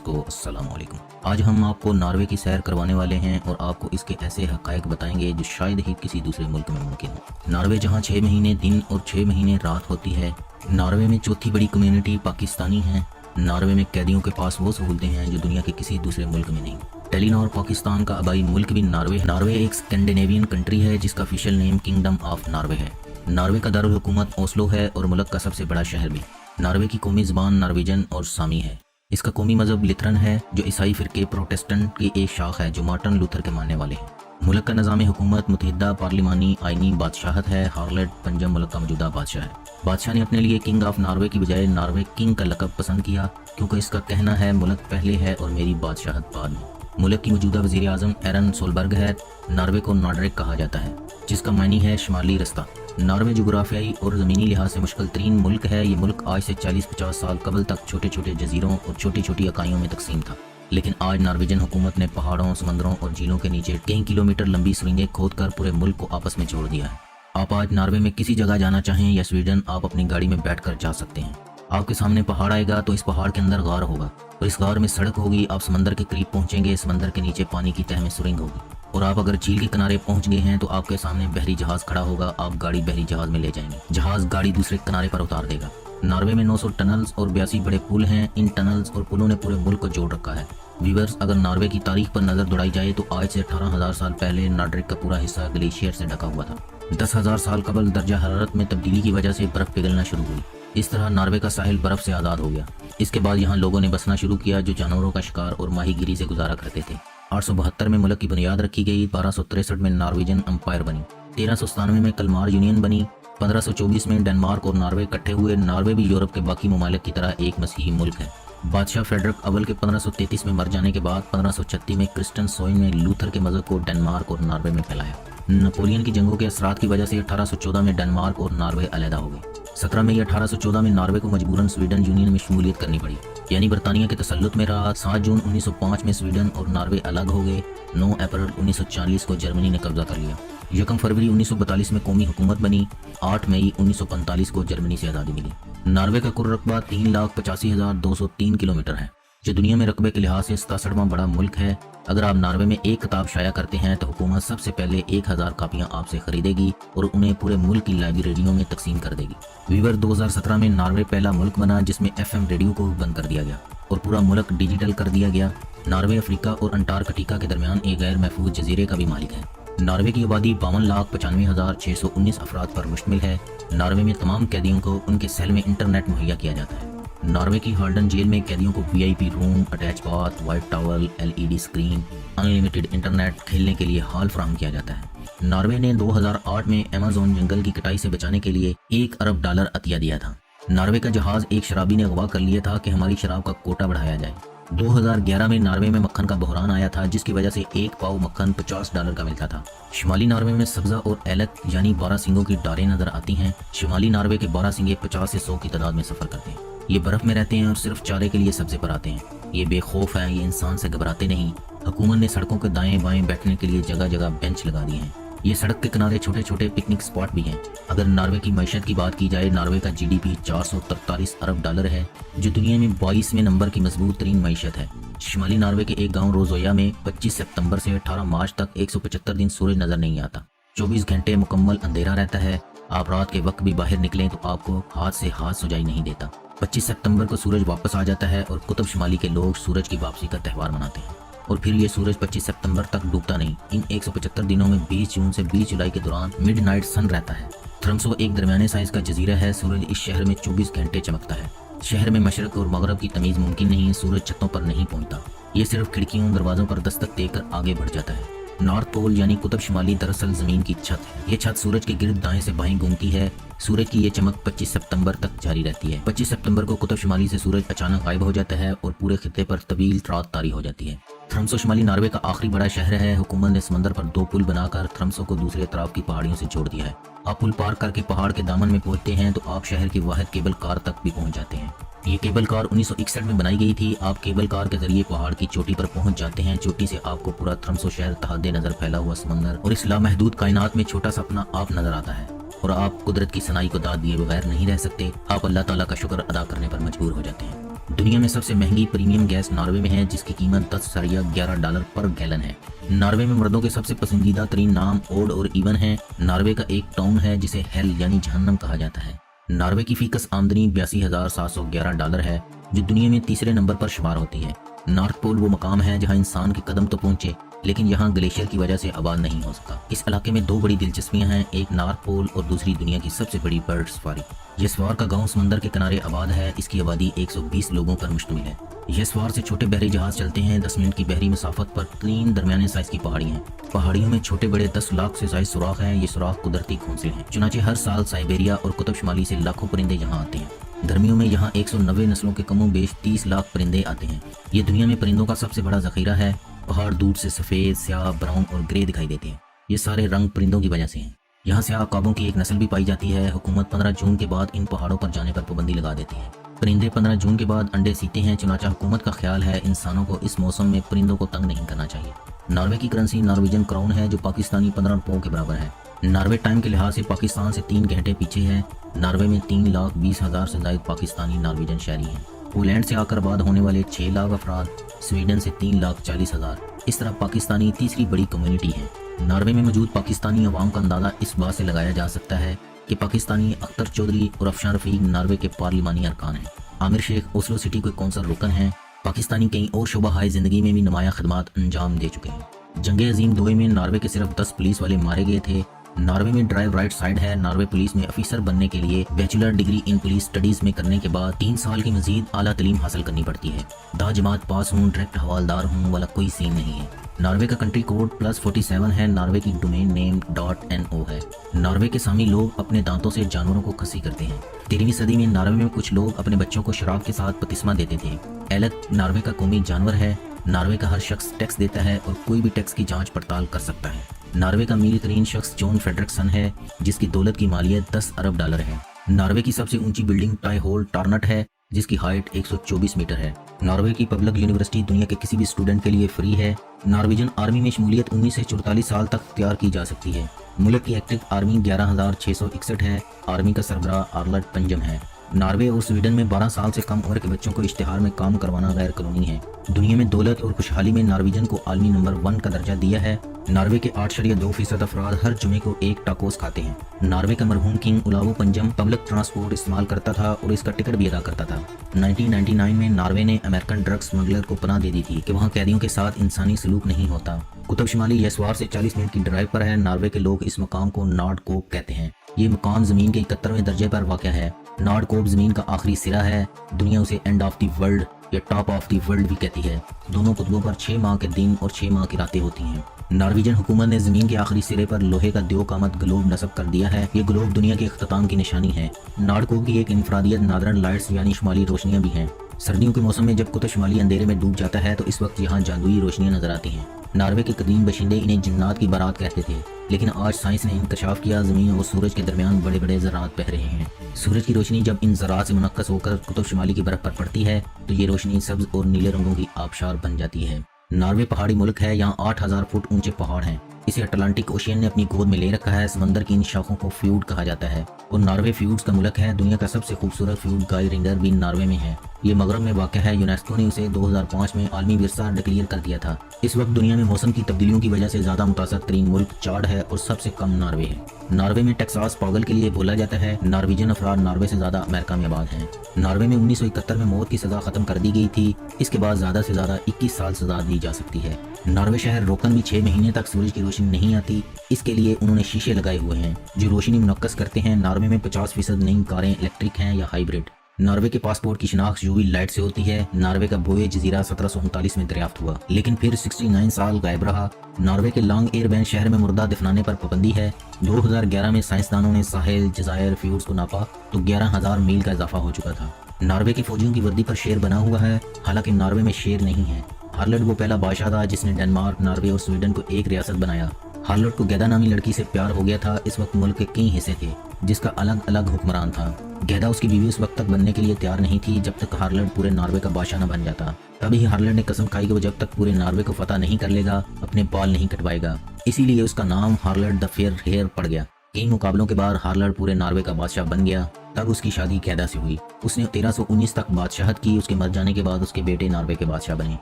को अस्सलाम वालेकुम। आज हम आपको नॉर्वे की सैर करवाने वाले हैं और आपको इसके ऐसे हक़ाइक़ बताएंगे जो शायद ही किसी दूसरे मुल्क में मुमकिन हो। नॉर्वे जहां 6 महीने दिन और 6 महीने रात होती है। नॉर्वे में चौथी बड़ी कम्युनिटी पाकिस्तानी है। नॉर्वे में कैदियों के पास वो सहूलतें हैं जो दुनिया के किसी दूसरे मुल्क में नहीं। टेलीनॉर पाकिस्तान का आबाई मुल्क भी नॉर्वे है। नॉर्वे एक स्कैंडिनेवियन कंट्री है जिसका official name kingdom of Norway है। नॉर्वे का दारुल हुकूमत ओस्लो है और मुल्क का सबसे बड़ा शहर भी। नॉर्वे की कौमी ज़बान नॉर्वेजन और सामी है। इसका कौमी मजहब लिथरन है जो ईसाई फ़िरके प्रोटेस्टेंट की एक शाख है जो मार्टिन लूथर के मानने वाले हैं। मुल्क का निज़ाम हुकूमत मुतहिदा पार्लिमानी आइनी बादशाहत है। हार्लेट पंजम मुल्क का मौजूदा बादशाह है। बादशाह ने अपने लिए किंग ऑफ नॉर्वे की बजाय नॉर्वे किंग का लक़ब पसंद किया क्योंकि इसका कहना है मुल्क पहले है और मेरी बादशाहत बाद में। मुल्क की मौजूदा वज़ीर आज़म एरन सोलबर्ग है। नॉर्वे को नॉर्ड्रिक कहा जाता है जिसका मायनी है शुमाली रास्ता। नॉर्वे जोग्राफियाई और ज़मीनी लिहाज से मुश्किल तरीन मुल्क है। ये मुल्क आज से 40-50 साल कबल तक छोटे छोटे जजीरों और छोटी छोटी इकाइयों में तकसीम था, लेकिन आज नॉर्वेजन हुकूमत ने पहाड़ों, समंदरों और झीलों के नीचे कई किलोमीटर लंबी सुरंगें खोदकर पूरे मुल्क को आपस में जोड़ दिया है। आप आज नॉर्वे में किसी जगह जाना चाहें या स्वीडन, आप अपनी गाड़ी में बैठकर जा सकते हैं। आपके सामने पहाड़ आएगा तो इस पहाड़ के अंदर गार होगा और इस गार में सड़क होगी। आप समंदर के करीब पहुंचेंगे, समंदर के नीचे पानी की तह में सुरंग होगी और आप अगर झील के किनारे पहुंच गए हैं तो आपके सामने बहरी जहाज खड़ा होगा। आप गाड़ी बहरी जहाज में ले जाएंगे, जहाज गाड़ी दूसरे किनारे पर उतार देगा। नॉर्वे में 900 टनल्स और 82 बड़े पुल हैं। इन टनल्स और पुलों ने पूरे मुल्क को जोड़ रखा है। व्यूअर्स, अगर नॉर्वे की तारीख पर नजर दौड़ाई जाए तो आज से 18,000 साल पहले नॉर्ड्रिक का पूरा हिस्सा ग्लेशियर से ढका हुआ था। 10,000 साल कबल दर्जा हरारत में तब्दीली की वजह से बर्फ पिघलना शुरू हुई। इस तरह नॉर्वे का साहिल बर्फ से आज़ाद हो गया। इसके बाद यहाँ लोगों ने बसना शुरू किया जो जानवरों का शिकार और माहीगीरी से गुजारा करते थे। 872 में मुल्क की बुनियाद रखी गई। 1263 में नॉर्वेजन एम्पायर बनी। 1397 में कलमार यूनियन बनी। 1524 में डेनमार्क और नॉर्वे इकट्ठे हुए। नॉर्वे भी यूरोप के बाकी ममालिक की तरह एक मसीही मुल्क है। बादशाह फ्रेडरिक अव्वल के 1533 में मर जाने के बाद 1536 में क्रिस्टन सोइन ने लूथर के मजहब को डेनमार्क और नॉर्वे में फैलाया। नेपोलियन की जंगों के असरात की वजह से 1814 में डेनमार्क और नॉर्वे अलहदा हो गए। 17 मई 1814 में नॉर्वे को मजबूरन स्वीडन यूनियन में शमूलियत करनी पड़ी, यानी बरतानिया के तसल्लुत में रहा। 7 जून 1905 में स्वीडन और नॉर्वे अलग हो गए। 9 अप्रैल 1940 को जर्मनी ने कब्जा कर लिया। 1 फरवरी 1942 में कौमी हुकूमत बनी। 8 मई 1945 को जर्मनी से आज़ादी मिली। नॉर्वे का कुल रकबा 3,85,203 किलोमीटर है जो दुनिया में रकबे के लिहाज से 67वां बड़ा मुल्क है। अगर आप नॉर्वे में एक किताब शाया करते हैं तो हुकूमत सबसे पहले 1000 कापियां आपसे खरीदेगी और उन्हें पूरे मुल्क की लाइब्रेरियों में तकसीम कर देगी। वीवर 2017 में नॉर्वे पहला मुल्क बना जिसमें FM रेडियो को बंद कर दिया गया और पूरा मुल्क डिजिटल कर दिया गया। नॉर्वे अफ्रीका और अंटार्कटिका के दरमियान एक गैर महफूज जजीरे का भी मालिक है। नॉर्वे की आबादी 52,95,619 अफराद पर मुश्तमिल है। नॉर्वे में तमाम कैदियों को उनके सेल में इंटरनेट मुहैया किया जाता है। नॉर्वे की हार्डन जेल में कैदियों को VIP room, attach bath, white towel, LED screen, unlimited internet, खेलने के लिए हॉल फराहम किया जाता है। नॉर्वे ने 2008 में अमेज़न जंगल की कटाई से बचाने के लिए $1 अरब अतिया दिया था। नॉर्वे का जहाज एक शराबी ने अगवा कर लिया था कि हमारी शराब का कोटा बढ़ाया जाए। 2011 में नॉर्वे में मक्खन का बहरान आया था जिसकी वजह से 1 पाव मक्खन $50 का मिलता था। शुमाली नॉर्वे में सब्जा और एलक यानी 12 सिंगों की डारें नजर आती हैं। शुमाली नॉर्वे के 12 सिंगे 50 से 100 की तादाद में सफर करते हैं। ये बर्फ में रहते हैं और सिर्फ चारे के लिए सब्जे पर आते हैं। ये बेखौफ है, ये इंसान से घबराते नहीं। हुकूमत ने सड़कों के दाएं बाएं बैठने के लिए जगह जगह बेंच लगा दिए हैं। ये सड़क के किनारे छोटे छोटे पिकनिक स्पॉट भी हैं। अगर नॉर्वे की मईशत की बात की जाए, नॉर्वे का GDP $443 अरब है जो दुनिया में 22वें नंबर की मजबूत तरीन मईशत है। शुमाली नॉर्वे के एक गाँव रोजोया में 25 सितंबर से 18 मार्च तक 175 दिन सूरज नजर नहीं आता। 24 घंटे मुकम्मल अंधेरा रहता है। आप रात के वक्त भी बाहर निकलें तो आपको हाथ से हाथ सुझाई नहीं देता। 25 सितंबर को सूरज वापस आ जाता है और कुतुब शुमाली के लोग सूरज की वापसी का त्यौहार मनाते हैं और फिर ये सूरज 25 सितंबर तक डूबता नहीं। इन 175 दिनों में 20 जून से 20 जुलाई के दौरान मिडनाइट सन रहता है। थ्रम्सो एक दरमियाने साइज का जजीरा है। सूरज इस शहर में 24 घंटे चमकता है। शहर में मशरक और मगरब की तमीज़ मुमकिन नहीं है। सूरज छतों पर नहीं पहुंचता, ये सिर्फ खिड़कियों दरवाजों पर दस्तक देकर आगे बढ़ जाता है। नॉर्थ पोल यानी कुतुब शुमाली दरअसल जमीन की छत है। ये छत सूरज के गिर्द दाएं से बाएं घूमती है। सूरज की ये चमक 25 सितंबर तक जारी रहती है। 25 सितंबर को कुतुब शुमाली से सूरज अचानक गायब हो जाता है और पूरे खित्ते पर तवील रात तारी हो जाती है। थ्रम्सो शुमाली नॉर्वे का आखिरी बड़ा शहर है। हुकूमत ने समंदर पर 2 पुल बनाकर थ्रम्सो को दूसरे तरफ की पहाड़ियों से जोड़ दिया है। आप पुल पार करके पहाड़ के दामन में पहुंचते हैं तो आप शहर की वाहिद केबल कार तक भी पहुंच जाते हैं। ये केबल कार 1961 में बनाई गई थी। आप केबल कार के जरिए पहाड़ की चोटी पर पहुंच जाते हैं। चोटी से आपको पूरा थ्रम्सो शहर तहदे नजर फैला हुआ समंदर और इस लामहदूद कायनात में छोटा सा अपना आप नजर आता है और आप कुदरत की सनाई को दाद दिए बगैर नहीं रह सकते। आप अल्लाह ताला का शुक्र अदा करने पर मजबूर हो जाते हैं। दुनिया में सबसे महंगी प्रीमियम गैस नॉर्वे में है, जिसकी कीमत 10 सरिया $11 पर गैलन है। नॉर्वे में मर्दों के सबसे पसंदीदा तरीन नाम ओड और इवन है। नॉर्वे का एक टाउन है जिसे हेल यानी जहन्नम कहा जाता है। नॉर्वे की फीकस आमदनी $82,711 है, जो दुनिया में तीसरे नंबर पर शुमार होती है। नॉर्थ पोल वो मकाम है जहां इंसान के कदम तो पहुंचे, लेकिन यहाँ ग्लेशियर की वजह से आबाद नहीं हो सका। इस इलाके में दो बड़ी दिलचस्पियां हैं, एक नॉर्थ पोल और दूसरी दुनिया की सबसे बड़ी बर्ड सफारी। यस्वार का गांव समंदर के किनारे आबाद है। इसकी आबादी 120 लोगों पर मुश्तमिल है। यस्वार से छोटे बहरी जहाज चलते हैं। 10 मिनट की बहरी मसाफत पर 3 दरमियाने साइज की पहाड़ी हैं। पहाड़ियों में छोटे बड़े 10 लाख से ज्यादा सुराख हैं। ये सुराख कुदरती घोंसले हैं। चुनाचे हर साल साइबेरिया और कुतुब शुमाली से लाखों परिंदे यहाँ आते हैं। गर्मियों में यहाँ 190 नस्लों के कमों बेश 30 लाख परिंदे आते हैं। ये दुनिया में परिंदों का सबसे बड़ा जखीरा है। पहाड़ दूर से सफ़ेद, स्याह, ब्राउन और ग्रे दिखाई देते हैं। ये सारे रंग परिंदों की वजह से हैं। यहाँ स्याह काबों की एक नस्ल भी पाई जाती है। हुकूमत 15 जून के बाद इन पहाड़ों पर जाने पर पाबंदी लगा देती है। परिंदे 15 जून के बाद अंडे सीते हैं। चुनाचा हुकूमत का ख्याल है इंसानों को इस मौसम में परिंदों को तंग नहीं करना चाहिए। नॉर्वे की करेंसी नॉर्वेजन क्राउन है, जो पाकिस्तानी 15 रुपयों के बराबर है। नॉर्वे टाइम के लिहाज से पाकिस्तान से 3 घंटे पीछे है। नॉर्वे में 3,20,000 से ज्यादा पाकिस्तानी नॉर्वेजन शहरी हैं। पोलैंड से आकर आबाद होने वाले 6 लाख अफराद, स्वीडन से 3,40,000। इस तरह पाकिस्तानी तीसरी बड़ी कम्युनिटी है। नॉर्वे में मौजूद पाकिस्तानी अवाम का अंदाजा इस बात से लगाया जा सकता है कि पाकिस्तानी अख्तर चौधरी और अफशान रफीक नॉर्वे के पार्लिमानी अरकान हैं। आमिर शेख ओस्लो सिटी के कौंसल रुकन हैं। पाकिस्तानी कई और शोबाहाय ज़िंदगी में भी नुमाया खदमात अंजाम दे चुके हैं। जंग अजीम 2 में नॉर्वे के सिर्फ 10 पुलिस वाले मारे गए थे। नॉर्वे में ड्राइव राइट साइड है। नॉर्वे पुलिस में अफसर बनने के लिए bachelor degree in police studies में करने के बाद 3 साल की मजीद आला तलीम हासिल करनी पड़ती है। दा जमात पास हूँ, डायरेक्ट हवालदार हूँ वाला कोई सीन नहीं है। नॉर्वे का कंट्री कोड +47 है। नॉर्वे की डोमेन नेम .no है। नॉर्वे के सामी लोग अपने दांतों से जानवरों को खसी करते हैं। 13वीं सदी में नॉर्वे में कुछ लोग अपने बच्चों को शराब के साथ बपतिस्मा देते थे। एलक नॉर्वे का कौमी जानवर है। नॉर्वे का हर शख्स टैक्स देता है और कोई भी टैक्स की जांच पड़ताल कर सकता है। नॉर्वे का अमीर तरीन शख्स जॉन फ्रेडरिक्सन है, जिसकी दौलत की मालियत $10 अरब है। नॉर्वे की सबसे ऊंची बिल्डिंग टाइहोल टार्नट है, जिसकी हाइट 124 मीटर है। नॉर्वे की पब्लिक यूनिवर्सिटी दुनिया के किसी भी स्टूडेंट के लिए फ्री है। नॉर्वेजन आर्मी में शमूलियत 19 से 44 साल तक तैयार की जा सकती है। मुल्क की एक्टिव आर्मी 11,661 है। आर्मी का सरबराह आर्लट पंजम है। नॉर्वे और स्वीडन में 12 साल से कम उम्र के बच्चों को इश्तिहार में काम करवाना गैर कानूनी है। दुनिया में दौलत और खुशहाली में नॉर्वेजन को आलमी नंबर 1 का दर्जा दिया है। नॉर्वे के 8.2% अफराद हर जुमे को एक टाकोस खाते हैं। नॉर्वे का मरहूम किंग ओलावो पंजम पब्लिक ट्रांसपोर्ट इस्तेमाल करता था और इसका टिकट भी अदा करता था। 1999 में नॉर्वे ने अमेरिकन ड्रग स्मगलर को पनाह दे दी थी कि वहाँ कैदियों के साथ इंसानी सलूक नहीं होता। कुतुब शुमाली यस्वार से 40 मिनट की ड्राइव पर है। नॉर्वे के लोग इस मकाम को नॉर्ड कोप कहते हैं। ये मकाम जमीन के 71वें दर्जे पर वाक़ है। नॉर्ड कोप जमीन का आखिरी सिरा है। दुनिया उसे एंड ऑफ द वर्ल्ड या टॉप ऑफ द वर्ल्ड भी कहती है। दोनों कुतुबों पर 6 माह के दिन और 6 माह की रातें होती हैं। नॉर्वेजन हुकूमत ने जमीन के आखिरी सिरे पर लोहे का द्यो कामत ग्लोब नस्ब कर दिया है। ये ग्लोब दुनिया के इख्तिताम की निशानी है। नॉर्ड कोप की एक इनफरादियत नादरन लाइट्स यानी शुमाली रोशनियां भी हैं। सर्दियों के मौसम में जब कुतुब शुमाली अंधेरे में डूब जाता है तो इस वक्त यहाँ जादुई रोशनियां नजर आती हैं। नॉर्वे के कदीम बशिंदे इन्हें जिन्नात की बारात कहते थे, लेकिन आज साइंस ने इंकशाफ किया ज़मीन और सूरज के दरमियान बड़े बड़े ज़रात बह रहे हैं। सूरज की रोशनी जब इन ज़रात से मुनक्कस होकर कुतुब शुमाली की बर्फ पर पड़ती है तो ये रोशनी सब्ज और नीले रंगों की आबशार बन जाती है। नॉर्वे पहाड़ी मुल्क है। यहाँ 8,000 फुट ऊंचे पहाड़ हैं। इसे अटलांटिक ओशियन ने अपनी गोद में ले रखा है। समंदर की इन शाखों को फ्यूड कहा जाता है और नॉर्वे फ्यूड्स का मुल्क है। दुनिया का सबसे खूबसूरत फ्यूड गाय रिंगर भी नॉर्वे में है। ये मगरब में वाक़ है। यूनेस्को ने उसे 2005 में आलमी विरसा डिक्लेयर कर दिया था। इस वक्त दुनिया में मौसम की तब्दीलियों की वजह से ज़्यादा मुतासर तरीन मुल्क चाड है और सबसे कम नॉर्वे है। नॉर्वे में टेक्सास पागल के लिए बोला जाता है। नॉर्वेजन अफराद नॉर्वे से ज़्यादा अमेरिका में आबाद हैं। नॉर्वे में 1971 में मौत की सज़ा ख़त्म कर दी गई थी। इसके बाद ज़्यादा से ज़्यादा 21 साल सज़ा दी जा सकती है। नॉर्वे शहर रोकन में 6 महीने तक सूरज की रोशनी नहीं आती। इसके लिए उन्होंने शीशे लगाए हुए हैं जो रोशनी मुनक्कस करते हैं। नॉर्वे में 50% नई कारें इलेक्ट्रिक हैं या हाइब्रिड। नॉर्वे के पासपोर्ट की शिनाख्त यूवी लाइट से होती है। नॉर्वे का बोए जजीरा 1739 में दरियाफ्त हुआ, लेकिन फिर 69 साल गायब रहा। नॉर्वे के लॉन्ग एयरबैंड शहर में मुर्दा दफनाने पर पाबंदी है। 2011 में साइंसदानों ने साहिल जजायर फ्यूड्स को नापा तो 11,000 मील का इजाफा हो चुका था। नॉर्वे की फौजियों की वर्दी पर शेर बना हुआ है, हालांकि नॉर्वे में शेर नहीं है। हार्लट वो पहला बादशाह था जिसने डेनमार्क, नॉर्वे और स्वीडन को एक रियासत बनाया। हार्लट को गैदा नामी लड़की से प्यार हो गया था। इस वक्त मुल्क के कई हिस्से थे जिसका अलग अलग हुक्मरान था। गैदा उसकी बीवी उस वक्त तक बनने के लिए तैयार नहीं थी जब तक हार्लट पूरे नॉर्वे का बादशाह न बन जाता। तभी हार्लट ने कसम खाई कि वो जब तक पूरे नॉर्वे को फतह नहीं कर लेगा अपने बाल नहीं कटवाएगा। इसीलिए उसका नाम हार्लट द फेयर हेयर पड़ गया। कई मुकाबलों के बाद हार्लट पूरे नॉर्वे का बादशाह बन गया। تب اس کی شادی قیدا سے ہوئی۔ اس نے 1319 تک بادشاہت کی۔ اس کے مر جانے کے بعد اس کے بیٹے ناروے کے بادشاہ بنے۔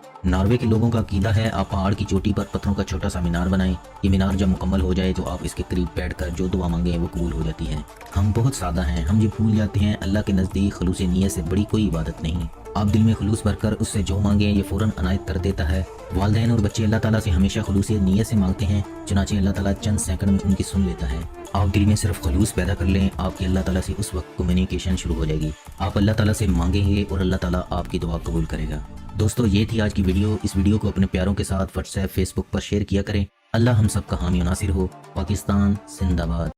ناروے کے لوگوں کا عقیدہ ہے آپ پہاڑ کی چوٹی پر پتھروں کا چھوٹا سا مینار بنائیں۔ یہ مینار جب مکمل ہو جائے تو آپ اس کے قریب بیٹھ کر جو دعا مانگیں وہ قبول ہو جاتی ہے۔ ہم بہت سادہ ہیں، ہم یہ بھول جاتے ہیں اللہ کے نزدیک خلوص نیت سے بڑی کوئی عبادت نہیں۔ آپ دل میں خلوص بھر کر اس سے جو مانگیں یہ فوراً عنایت کر دیتا ہے۔ والدین اور بچے اللہ تعالیٰ سے ہمیشہ خلوص نیت سے مانگتے ہیں، چنانچہ اللہ تعالیٰ چند سیکنڈ میں ان کی سن لیتا ہے۔ آپ دل میں صرف خلوص پیدا کر لیں، آپ کی اللہ تعالیٰ سے اس وقت کمیونیکیشن شروع ہو جائے گی۔ آپ اللہ تعالیٰ سے مانگیں گے اور اللہ تعالیٰ آپ کی دعا قبول کرے گا۔ دوستو یہ تھی آج کی ویڈیو۔ اس ویڈیو کو اپنے پیاروں کے ساتھ واٹس ایپ، فیس بک پر شیئر کیا کریں۔ اللہ ہم سب کا حامی و ناصر ہو۔ پاکستان زندہ باد۔